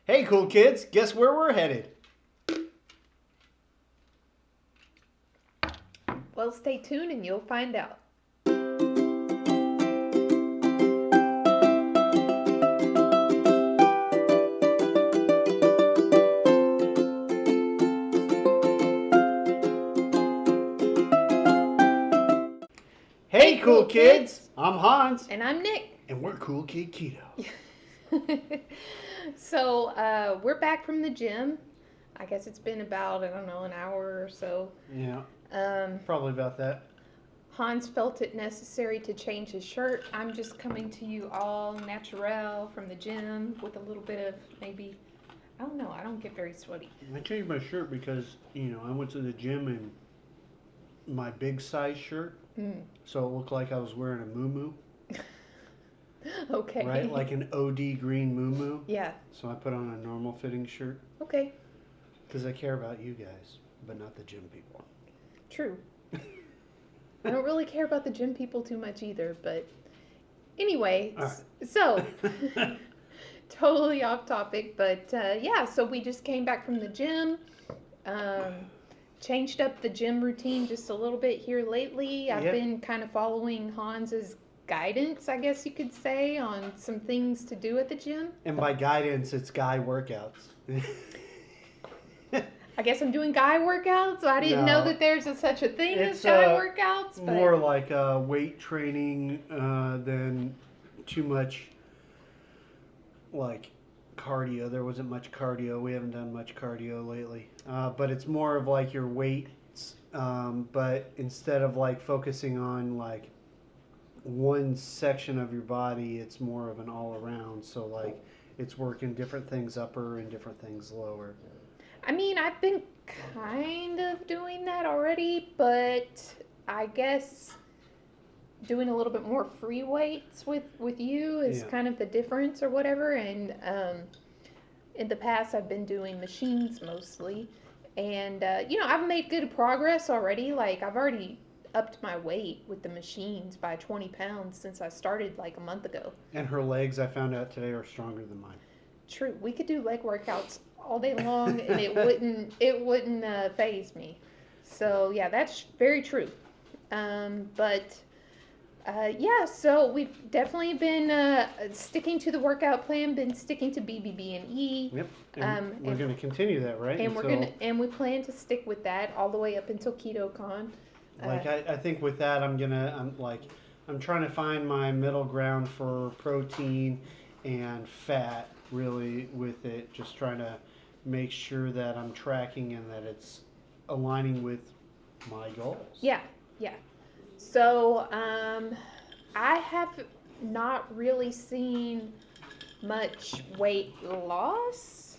Hey, cool kids, guess where we're headed? Well, stay tuned and you'll find out. Hey, cool kids, I'm Hans, And I'm Nick. and we're Koolkid Keto. So, we're back from the gym. I guess it's been about, I don't know, an hour or so. Yeah, Um, probably about that. Hans felt it necessary to change his shirt. I'm just coming to you all natural from the gym with a little bit of maybe, I don't know, I don't get very sweaty. I changed my shirt because, I went to the gym in my big size shirt, so it looked like I was wearing a moo Okay. right? Like an OD green moo Yeah. So I put on a normal fitting shirt Okay. because I care about you guys, but not the gym people. True. I don't really care about the gym people too much either, but anyway, All right. so totally off topic, but yeah, so we just came back from the gym, um, changed up the gym routine just a little bit here lately. I've Yep. been kind of following Hans's guidance, I guess you could say, on some things to do at the gym. And by guidance, it's guy workouts. I guess I'm doing guy workouts. So I didn't know No. that there's such a thing as It's, guy workouts. But More like weight training than too much like cardio. There wasn't much cardio. We haven't done much cardio lately. But it's more of like your weights. But instead of like focusing on like one section of your body, it's more of an all around. So like it's working different things upper and different things lower. I mean, I've been kind of doing that already, but I guess doing a little bit more free weights with you is Yeah. kind of the difference or whatever. And in the past, I've been doing machines mostly. And, I've made good progress already. Like, I've already upped my weight with the machines by 20 pounds since I started like a month ago. And her legs, I found out today, are stronger than mine. True, we could do leg workouts all day long, and it wouldn't phase me. So yeah, that's very true. But yeah, so we've definitely been sticking to the workout plan, been sticking to BBB and E. Yep. And we're going to continue that, right? And we plan to stick with that all the way up until KetoCon. Like I think with that, I'm trying to find my middle ground for protein and fat. Really, with it, just trying to make sure that I'm tracking and that it's aligning with my goals. Yeah. So, I have not really seen much weight loss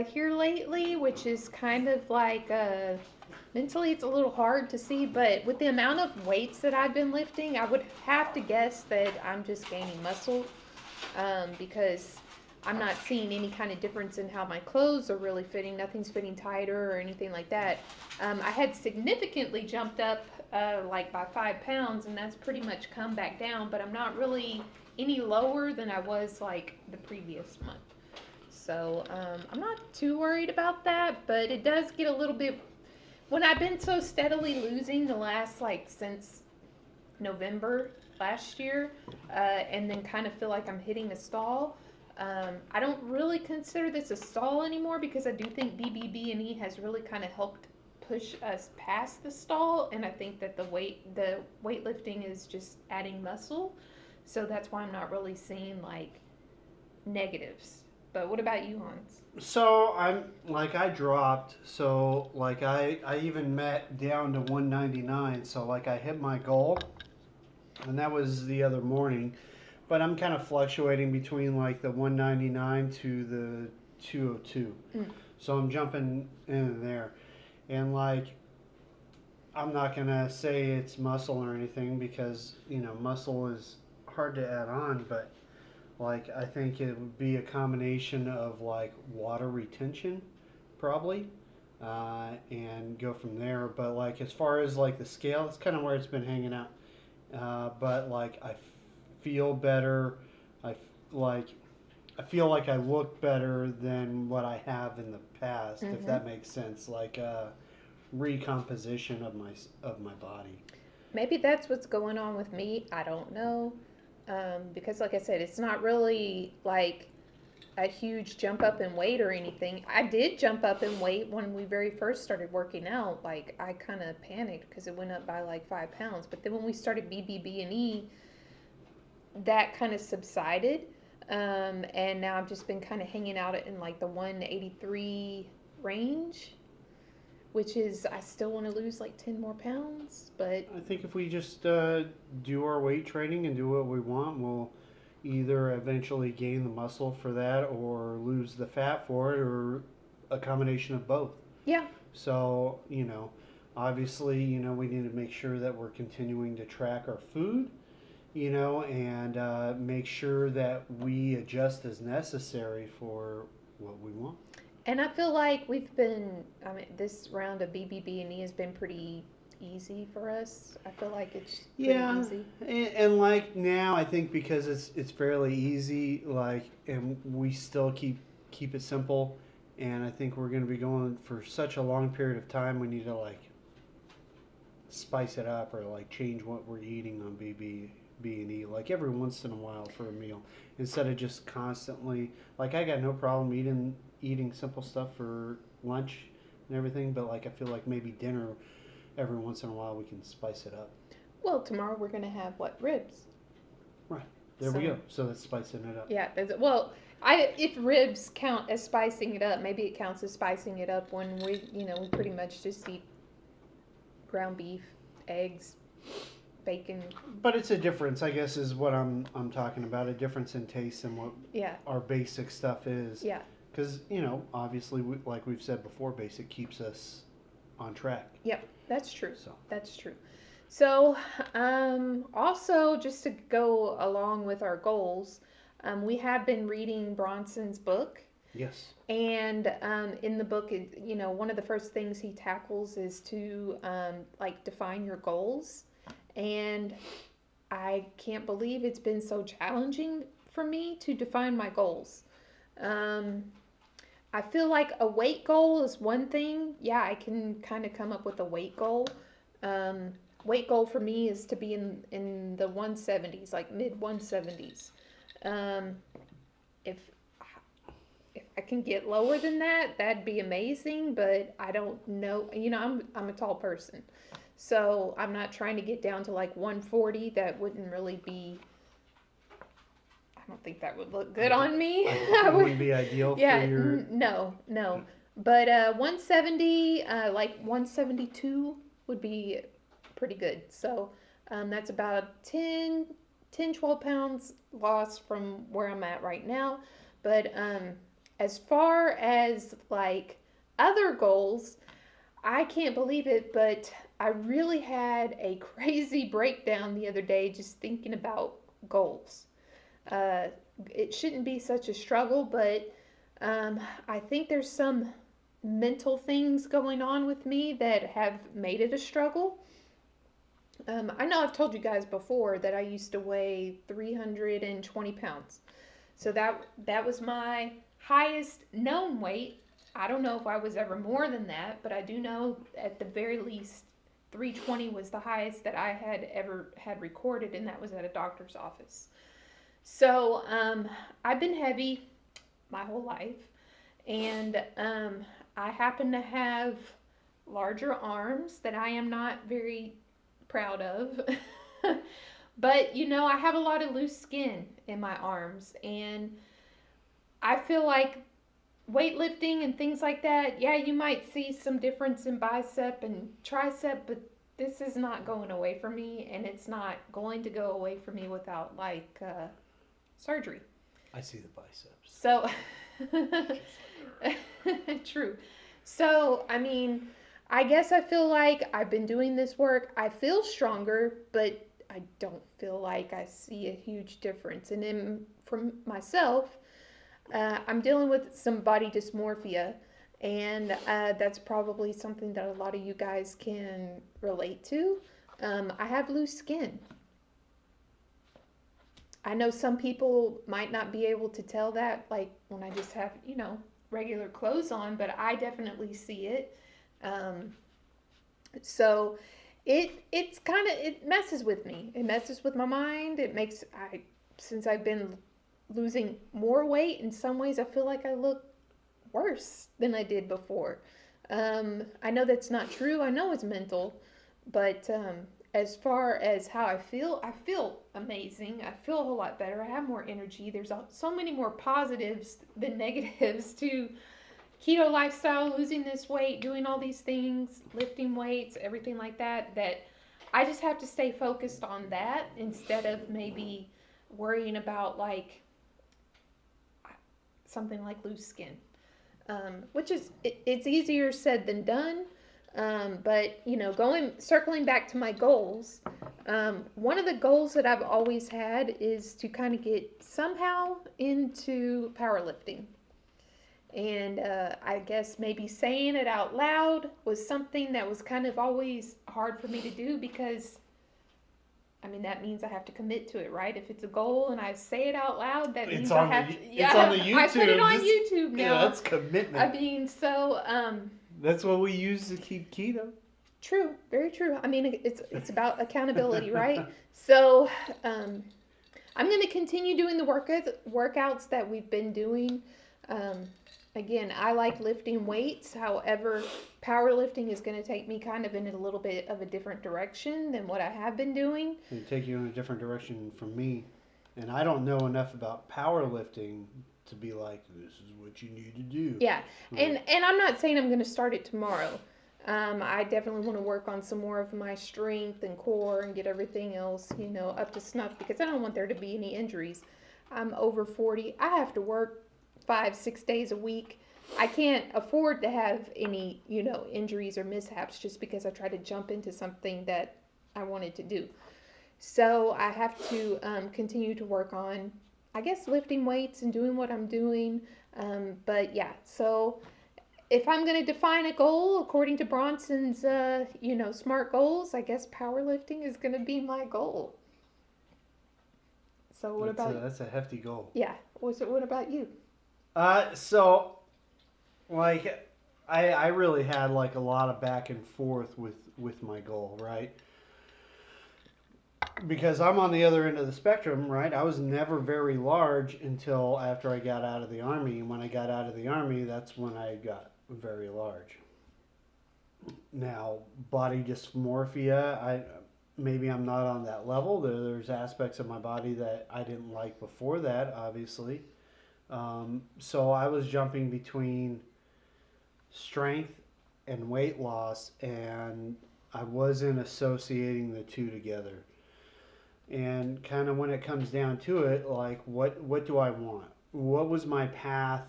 here lately, which is kind of like mentally it's a little hard to see, but with the amount of weights that I've been lifting, I would have to guess that I'm just gaining muscle because I'm not seeing any kind of difference in how my clothes are really fitting. Nothing's fitting tighter or anything like that. I had significantly jumped up like by 5 pounds, and that's pretty much come back down, but I'm not really any lower than I was like the previous month. So I'm not too worried about that, but it does get a little bit, when I've been so steadily losing the last like since November last year, and then kind of feel like I'm hitting a stall. I don't really consider this a stall anymore because I do think BBB and E has really kind of helped push us past the stall, and I think that the weightlifting is just adding muscle, so that's why I'm not really seeing like negatives. But what about you, Hans? So I dropped. So like I even met down to 199. So like I hit my goal, and that was the other morning. But I'm kind of fluctuating between like the 199 to the 202. So I'm jumping in there. And like I'm not going to say it's muscle or anything because, muscle is hard to add on, but like I think it would be a combination of like water retention probably. And go from there. But like as far as like the scale, it's kind of where it's been hanging out. But like I feel better. I like I feel like I look better than what I have in the past, if Mm-hmm. that makes sense. Like a recomposition of my body. Maybe that's what's going on with me. I don't know. Because, like I said, it's not really like a huge jump up in weight or anything. I did jump up in weight when we very first started working out. Like, I kind of panicked because it went up by like 5 pounds. But then when we started BBB&E, that kind of subsided. And now I've just been kind of hanging out in like the 183 range, which is, I still want to lose like 10 more pounds, but I think if we just do our weight training and do what we want, we'll either eventually gain the muscle for that or lose the fat for it or a combination of both. yeah. So, obviously, we need to make sure that we're continuing to track our food, and make sure that we adjust as necessary for what we want. And I feel like I mean, this round of BBB&E has been pretty easy for us. I feel like it's pretty Yeah, easy. and like now, I think because it's fairly easy, like, and we still keep it simple, and I think we're going to be going for such a long period of time. We need to like spice it up or like change what we're eating on BB&E like every once in a while for a meal instead of just constantly like I got no problem eating simple stuff for lunch and everything, but like I feel like maybe dinner every once in a while we can spice it up. Well, tomorrow we're going to have what? Ribs. Right. There we go. So that's spicing it up. Yeah, well, if ribs count as spicing it up, maybe it counts as spicing it up when we pretty much just eat ground beef, eggs, bacon. But it's a difference, I guess, is what I'm talking about. A difference in taste and what Yeah, our basic stuff is. yeah, Because obviously, like we've said before, basic keeps us on track. yep, that's true. So That's true. So, also, just to go along with our goals, we have been reading Bronson's book. yes, And in the book, one of the first things he tackles is to like define your goals. And I can't believe it's been so challenging for me to define my goals. I feel like a weight goal is one thing. Yeah, I can kind of come up with a weight goal. Weight goal for me is to be in the 170s, like mid 170s. If I can get lower than that, that'd be amazing, but I don't know. I'm a tall person. So I'm not trying to get down to like 140. That wouldn't really be, I don't think that would look good on me. it wouldn't be ideal Yeah, for your. no. But 170, like 172 would be pretty good. So that's about 12 pounds loss from where I'm at right now. But as far as like other goals, I can't believe it, but I really had a crazy breakdown the other day just thinking about goals. It shouldn't be such a struggle, but I think there's some mental things going on with me that have made it a struggle. I know I've told you guys before that I used to weigh 320 pounds. So that was my highest known weight. I don't know if I was ever more than that, but I do know at the very least 320 was the highest that I had ever had recorded, and that was at a doctor's office. So I've been heavy my whole life, and I happen to have larger arms that I am not very proud of. But I have a lot of loose skin in my arms, and I feel like weightlifting and things like that, yeah, you might see some difference in bicep and tricep, but this is not going away for me, and it's not going to go away for me without like surgery. I see the biceps. So true. So I mean, I guess I feel like I've been doing this work. I feel stronger, but I don't feel like I see a huge difference. And then for myself, I'm dealing with some body dysmorphia, and that's probably something that a lot of you guys can relate to. I have loose skin. I know some people might not be able to tell that, like when I just have, regular clothes on, but I definitely see it. Um, so it's kind of, it messes with me. It messes with my mind. It makes, since I've been losing more weight, in some ways I feel like I look worse than I did before. I know that's not true. I know it's mental, but as far as how I feel amazing. I feel a whole lot better. I have more energy. There's so many more positives than negatives to keto lifestyle, losing this weight, doing all these things, lifting weights, everything like that, that I just have to stay focused on that instead of maybe worrying about like something like loose skin. Which is it's easier said than done. But circling back to my goals, one of the goals that I've always had is to kind of get somehow into powerlifting. And I guess maybe saying it out loud was something that was kind of always hard for me to do because I mean, that means I have to commit to it, right? If it's a goal and I say it out loud, that means I have to. Yeah, it's on the YouTube. I put it on YouTube now. Yeah, that's commitment. I mean, so. That's what we use to keep keto. True, very true. I mean, it's about accountability, right? So, I'm going to continue doing the workouts that we've been doing. Again, I like lifting weights. However, powerlifting is going to take me kind of in a little bit of a different direction than what I have been doing. It'll take you in a different direction from me. And I don't know enough about powerlifting to be like, this is what you need to do. Yeah, and I'm not saying I'm going to start it tomorrow. I definitely want to work on some more of my strength and core and get everything else, up to snuff because I don't want there to be any injuries. I'm over 40. I have to work 5-6 days a week. I can't afford to have any, injuries or mishaps just because I try to jump into something that I wanted to do. So I have to continue to work on, I guess, lifting weights and doing what I'm doing. But yeah, so if I'm going to define a goal according to Bronson's, SMART goals, I guess powerlifting is going to be my goal. So what about you? That's a hefty goal. Yeah. What about you? So, like, I really had like a lot of back and forth with my goal, right? Because I'm on the other end of the spectrum, right? I was never very large until after I got out of the Army. And when I got out of the Army, that's when I got very large. Now, body dysmorphia, maybe I'm not on that level. There's aspects of my body that I didn't like before that, obviously. So I was jumping between strength and weight loss, and I wasn't associating the two together. And kind of when it comes down to it, like what do I want? What was my path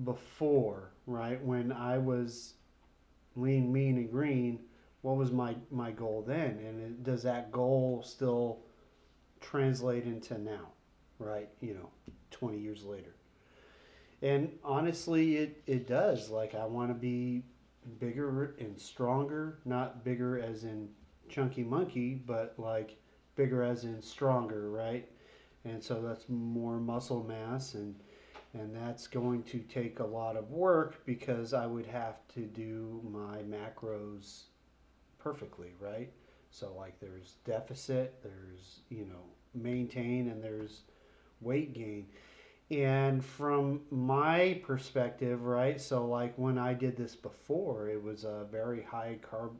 before, right? When I was lean, mean, and green, what was my goal then? And does that goal still translate into now, right? 20 years later. And honestly, it does. Like, I want to be bigger and stronger, not bigger as in chunky monkey, but like bigger as in stronger, right? And so that's more muscle mass, and that's going to take a lot of work because I would have to do my macros perfectly, right? So like there's deficit, there's, maintain, and there's weight gain. And from my perspective, right, so like when I did this before, it was a very high carb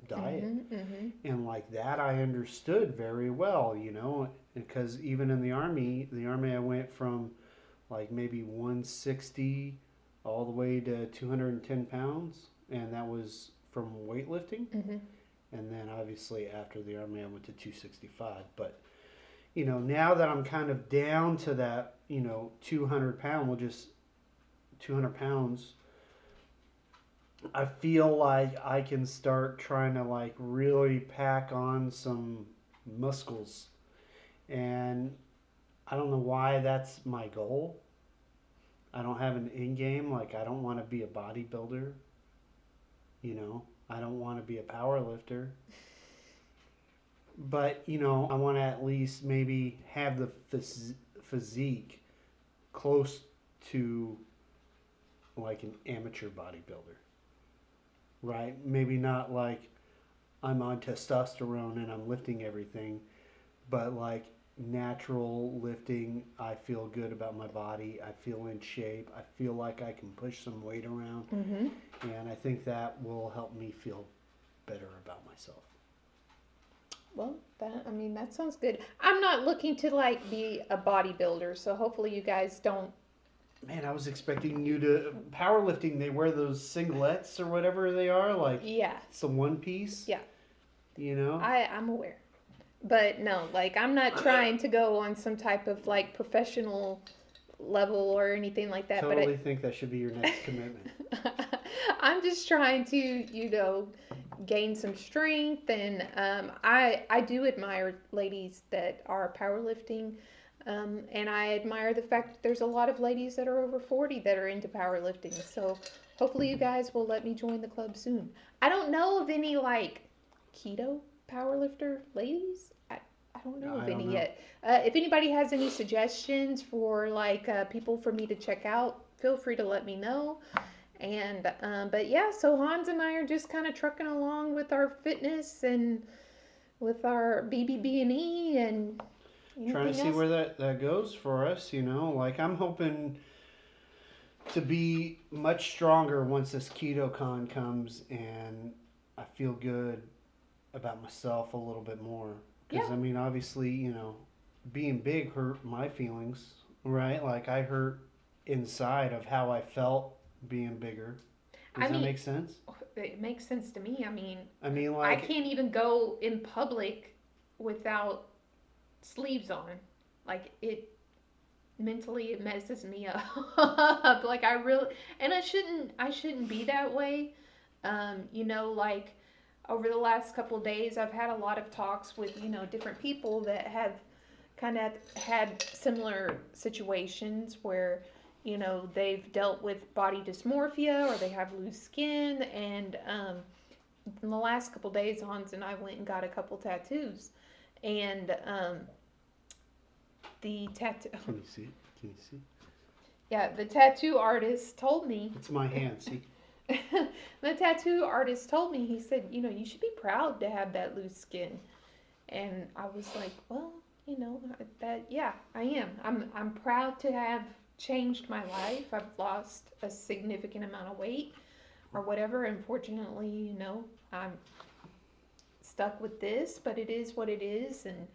diet. And like that I understood very well, because even in the army I went from like maybe 160 all the way to 210 pounds, and that was from weightlifting. And then obviously after the army I went to 265. But now that I'm kind of down to that 200 pounds, I feel like I can start trying to like really pack on some muscles. And I don't know why that's my goal. I don't have an end game. Like, I don't want to be a bodybuilder. I don't want to be a power lifter. but you know, I want to at least maybe have the physique close to like an amateur bodybuilder, right? Maybe not like I'm on testosterone and I'm lifting everything, but like natural lifting, I feel good about my body. I feel in shape. I feel like I can push some weight around, Mm-hmm. and I think that will help me feel better about myself. Well, that sounds good. I'm not looking to like be a bodybuilder, so hopefully you guys don't. Man, I was expecting you to powerlifting. They wear those singlets or whatever they are, like Yeah, it's a one piece. yeah. You know. I'm aware. But no, like I'm not trying to go on some type of like professional level or anything like that. Totally think that should be your next commitment. I'm just trying to, gain some strength, and I do admire ladies that are powerlifting, and I admire the fact that there's a lot of ladies that are over 40 that are into powerlifting. So hopefully you guys will let me join the club soon. I don't know of any like keto powerlifter ladies. I don't know of any yet. If anybody has any suggestions for like people for me to check out, feel free to let me know. And but yeah, so Hans and I are just kind of trucking along with our fitness and with our BBB&E and Trying to see else. where that goes for us. You know, like I'm hoping to be much stronger once this KetoCon comes and I feel good about myself a little bit more. Because, Yeah. I mean, obviously, you know, being big hurt my feelings, right? Like, I hurt inside of how I felt being bigger. I Does that mean, make sense? it makes sense to me. I mean, I like, can't even go in public without sleeves on. Like mentally it messes me up. Like I really, and I shouldn't be that way. Like over the last couple of days I've had a lot of talks with, different people that have kind of had similar situations where, they've dealt with body dysmorphia or they have loose skin, and in the last couple of days Hans and I went and got a couple tattoos, and the tattoo can you see? Can you see? yeah, the tattoo artist told me. It's my hand, see? The tattoo artist told me, he said, you should be proud to have that loose skin. And I was like, well, yeah, I am. I'm proud to have changed my life. I've lost a significant amount of weight or whatever. Unfortunately, I'm stuck with this, but it is what it is. And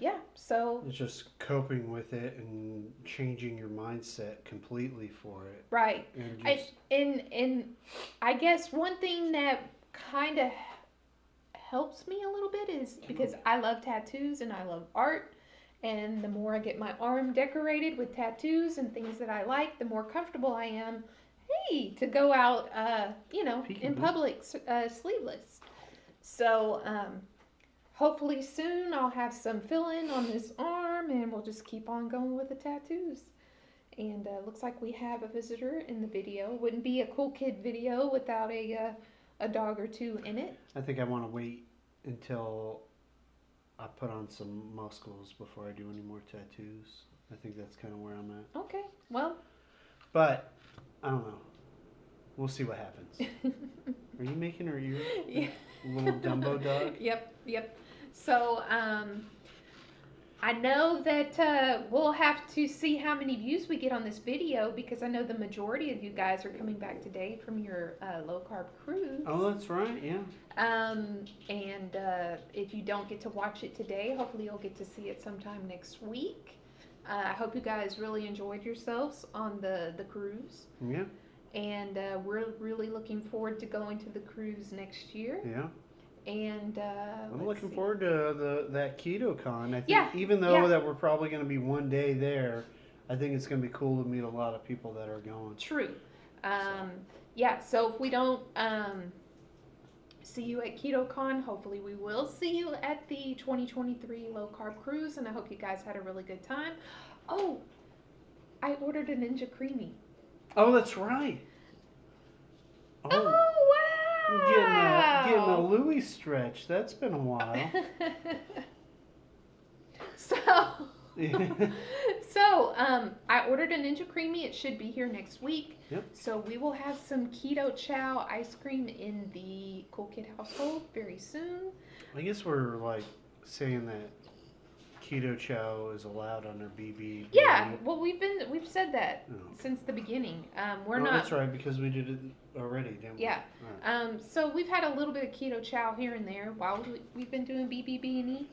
yeah, so It's just coping with it and changing your mindset completely for it. right. And I just, and I guess one thing that kind of helps me a little bit is because I love tattoos and I love art, and the more I get my arm decorated with tattoos and things that I like, the more comfortable I am. Hey, to go out, in public sleeveless. So hopefully soon I'll have some fill-in on this arm, and we'll just keep on going with the tattoos. And looks like we have a visitor in the video. Wouldn't be a Koolkid video without a dog or two in it. I think I want to wait until I put on some muscles before I do any more tattoos. I think that's kind of where I'm at. Okay, well. But, I don't know. We'll see what happens. Are you making her ear? Yeah. Little Dumbo dog? Yep. So, I know that we'll have to see how many views we get on this video, because I know the majority of you guys are coming back today from your low-carb cruise. Oh, that's right, yeah. And if you don't get to watch it today, hopefully you'll get to see it sometime next week. I hope you guys really enjoyed yourselves on the cruise. Yeah. And we're really looking forward to going to the cruise next year. Yeah. And I'm looking forward to that KetoCon. I think Yeah, even though yeah. that we're probably going to be one day there, I think it's going to be cool to meet a lot of people that are going. True. Yeah, so if we don't see you at KetoCon, hopefully we will see you at the 2023 Low Carb Cruise, and I hope you guys had a really good time. Oh, I ordered a Ninja Creamy. Oh, that's right. Oh, Getting a Louis stretch. That's been a while. So, I ordered a Ninja Creamy. It should be here next week. Yep. So we will have some Keto Chow ice cream in the Koolkid household very soon. I guess we're like saying that Keto Chow is allowed under BB. Yeah, well, we've said that Oh. since the beginning. We're Oh, not. that's right, because we did it already, didn't we? Yeah. Right. So we've had a little bit of Keto Chow here and there while we've been doing BBB&E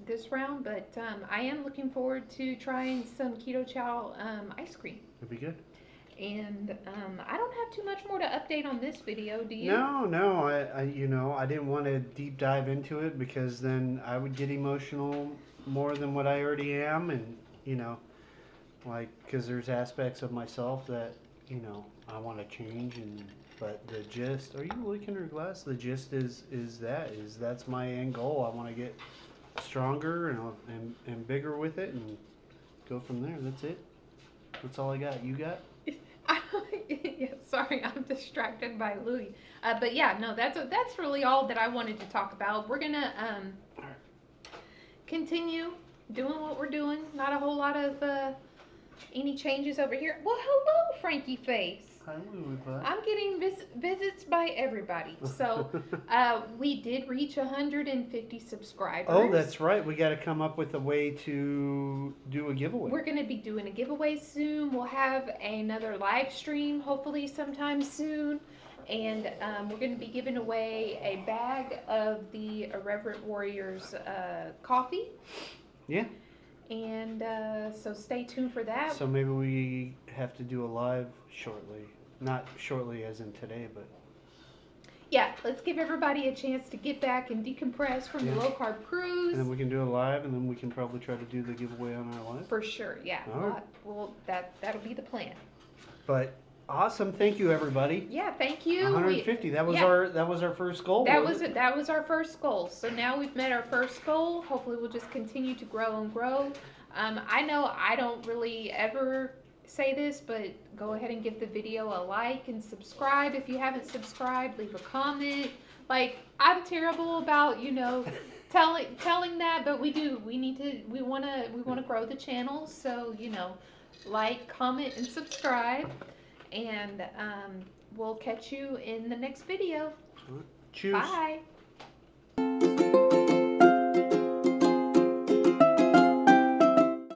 this round, but I am looking forward to trying some Keto Chow ice cream. It'd be good. And I don't have too much more to update on this video. Do you? No, I didn't want to deep dive into it because then I would get emotional more than what I already am, and because there's aspects of myself that I want to change, but the gist. Are you licking her glass? The gist is that's my end goal. I want to get stronger and bigger with it, and go from there. That's it. That's all I got. You got? Yeah, sorry, I'm distracted by Louis. But yeah, no, that's really all that I wanted to talk about. We're gonna continue doing what we're doing. Not a whole lot of any changes over here. Well, hello, Frankie Face. Hi, Louis. I'm getting visits by everybody. So we did reach 150 subscribers. Oh, that's right. We got to come up with a way to do a giveaway. We're going to be doing a giveaway soon. We'll have another live stream hopefully sometime soon. And we're going to be giving away a bag of the Irreverent Warriors coffee. Yeah. And so stay tuned for that. So maybe we have to do a live shortly. Not shortly as in today, but... Yeah, let's give everybody a chance to get back and decompress from the low-carb cruise. And then we can do a live, and then we can probably try to do the giveaway on our live. For sure, yeah. All right. Well, that'll be the plan. But awesome. Thank you, everybody. Yeah, thank you. 150. That was our first goal. That was our first goal. So now we've met our first goal. Hopefully we'll just continue to grow and grow. I know I don't really ever say this, but go ahead and give the video a like and subscribe if you haven't subscribed. Leave a comment. Like, I'm terrible about telling that, but we want to grow the channel. So like, comment, and subscribe, and we'll catch you in the next video. Choose. Bye.